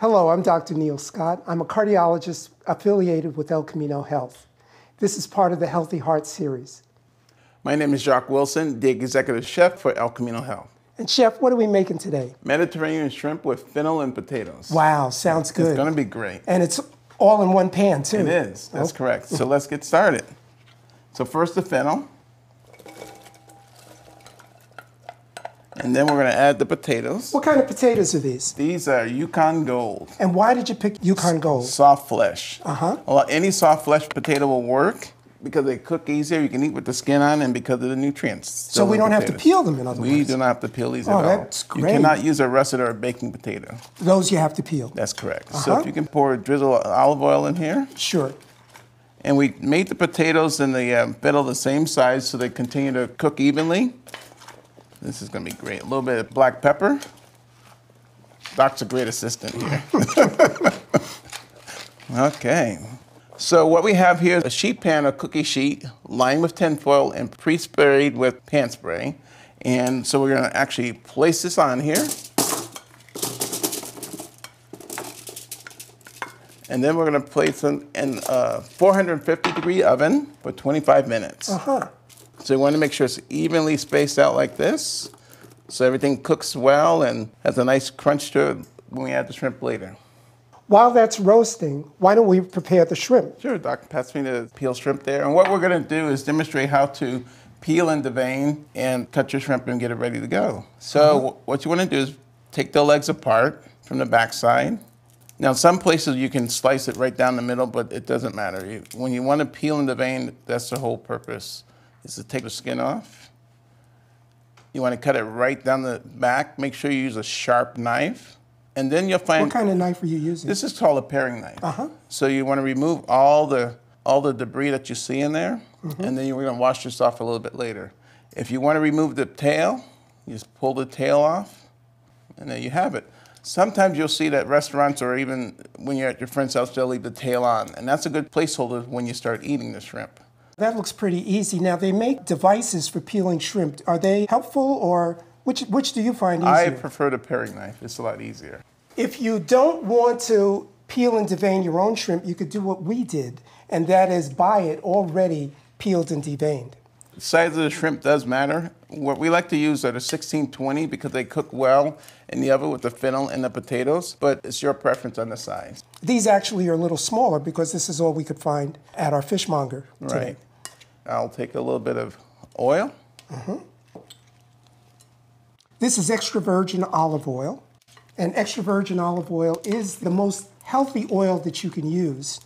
Hello, I'm Dr. Neil Scott. I'm a cardiologist affiliated with El Camino Health. This is part of the Healthy Heart series. My name is Jacques Wilson, the executive chef for El Camino Health. And Chef, what are we making today? Mediterranean shrimp with fennel and potatoes. Wow, sounds good. It's going to be great. And it's all in one pan, too. It is. That's correct. So let's get started. So first the fennel. And then we're going to add the potatoes. What kind of potatoes are these? These are Yukon Gold. And why did you pick Yukon Gold? Soft flesh. Uh-huh. Well, any soft flesh potato will work because they cook easier. You can eat with the skin on and because of the nutrients. So we don't have to peel them, in other words? We do not have to peel these at all. That's great. You cannot use a russet or a baking potato. Those you have to peel? That's correct. So if you can pour a drizzle of olive oil in here. Sure. And we made the potatoes and the fennel the same size so they continue to cook evenly. This is going to be great. A little bit of black pepper. Doc's a great assistant here. Okay. So what we have here is a sheet pan, a cookie sheet, lined with tinfoil and pre-sprayed with pan spray. And so we're going to actually place this on here. And then we're going to place it in a 450-degree oven for 25 minutes. Uh-huh. So you want to make sure it's evenly spaced out like this, so everything cooks well and has a nice crunch to it when we add the shrimp later. While that's roasting, why don't we prepare the shrimp? Sure, Doc, pass me the peeled shrimp there. And what we're going to do is demonstrate how to peel and devein and cut your shrimp and get it ready to go. So what you want to do is take the legs apart from the backside. Now, some places you can slice it right down the middle, but it doesn't matter. When you want to peel and devein, that's the whole purpose, is to take the skin off. You want to cut it right down the back. Make sure you use a sharp knife. And then you'll find... What kind of knife are you using? This is called a paring knife. Uh-huh. So you want to remove all the debris that you see in there, and then you're going to wash this off a little bit later. If you want to remove the tail, you just pull the tail off, and there you have it. Sometimes you'll see that restaurants or even when you're at your friend's house, they'll leave the tail on. And that's a good placeholder when you start eating the shrimp. That looks pretty easy. Now, they make devices for peeling shrimp. Are they helpful, or which do you find easier? I prefer the paring knife. It's a lot easier. If you don't want to peel and devein your own shrimp, you could do what we did, and that is buy it already peeled and deveined. The size of the shrimp does matter. What we like to use are the 1620 because they cook well in the oven with the fennel and the potatoes, but it's your preference on the size. These actually are a little smaller because this is all we could find at our fishmonger today. Right. I'll take a little bit of oil. This is extra virgin olive oil, and extra virgin olive oil is the most healthy oil that you can use.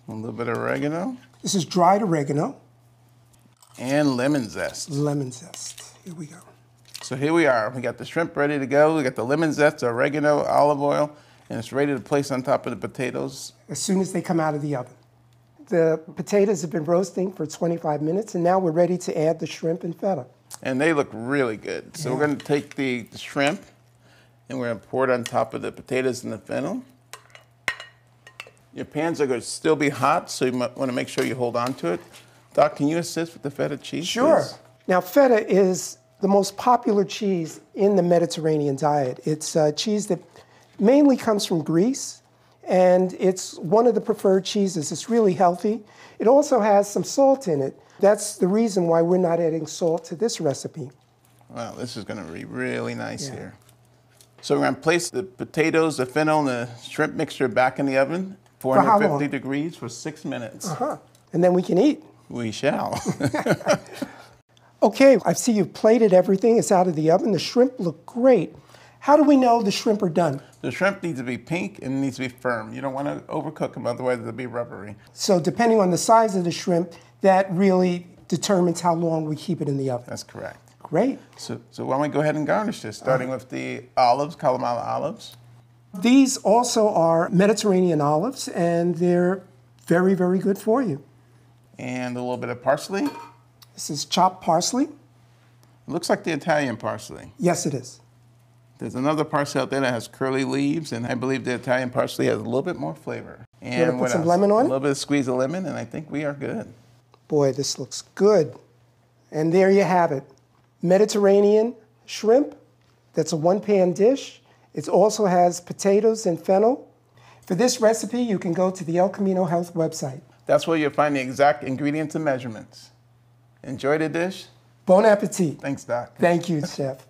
A little bit of oregano. This is dried oregano. And lemon zest. Lemon zest. Here we go. So here we are. We got the shrimp ready to go. We got the lemon zest, the oregano, olive oil, and it's ready to place on top of the potatoes. As soon as they come out of the oven. The potatoes have been roasting for 25 minutes, and now we're ready to add the shrimp and feta. And they look really good. So we're going to take the shrimp, and we're going to pour it on top of the potatoes and the fennel. Your pans are going to still be hot, so you might want to make sure you hold on to it. Doc, can you assist with the feta cheese? Sure. Please? Now, feta is the most popular cheese in the Mediterranean diet. It's a cheese that mainly comes from Greece, and it's one of the preferred cheeses. It's really healthy. It also has some salt in it. That's the reason why we're not adding salt to this recipe. Wow, this is going to be really nice here. So we're going to place the potatoes, the fennel, and the shrimp mixture back in the oven, 450 degrees for 6 minutes. And then we can eat. We shall. Okay, I see you've plated everything. It's out of the oven. The shrimp look great. How do we know the shrimp are done? The shrimp needs to be pink and it needs to be firm. You don't want to overcook them, otherwise they'll be rubbery. So depending on the size of the shrimp, that really determines how long we keep it in the oven. That's correct. Great. So why don't we go ahead and garnish this, starting with the olives, Kalamata olives. These also are Mediterranean olives, and they're very, very good for you. And a little bit of parsley. This is chopped parsley. It looks like the Italian parsley. Yes, it is. There's another parsley out there that has curly leaves, and I believe the Italian parsley has a little bit more flavor. And put some lemon on it? A little bit of squeeze of lemon, and I think we are good. Boy, this looks good. And there you have it. Mediterranean shrimp. That's a one-pan dish. It also has potatoes and fennel. For this recipe, you can go to the El Camino Health website. That's where you'll find the exact ingredients and measurements. Enjoy the dish. Bon appetit. Thanks, Doc. Thank you, Chef.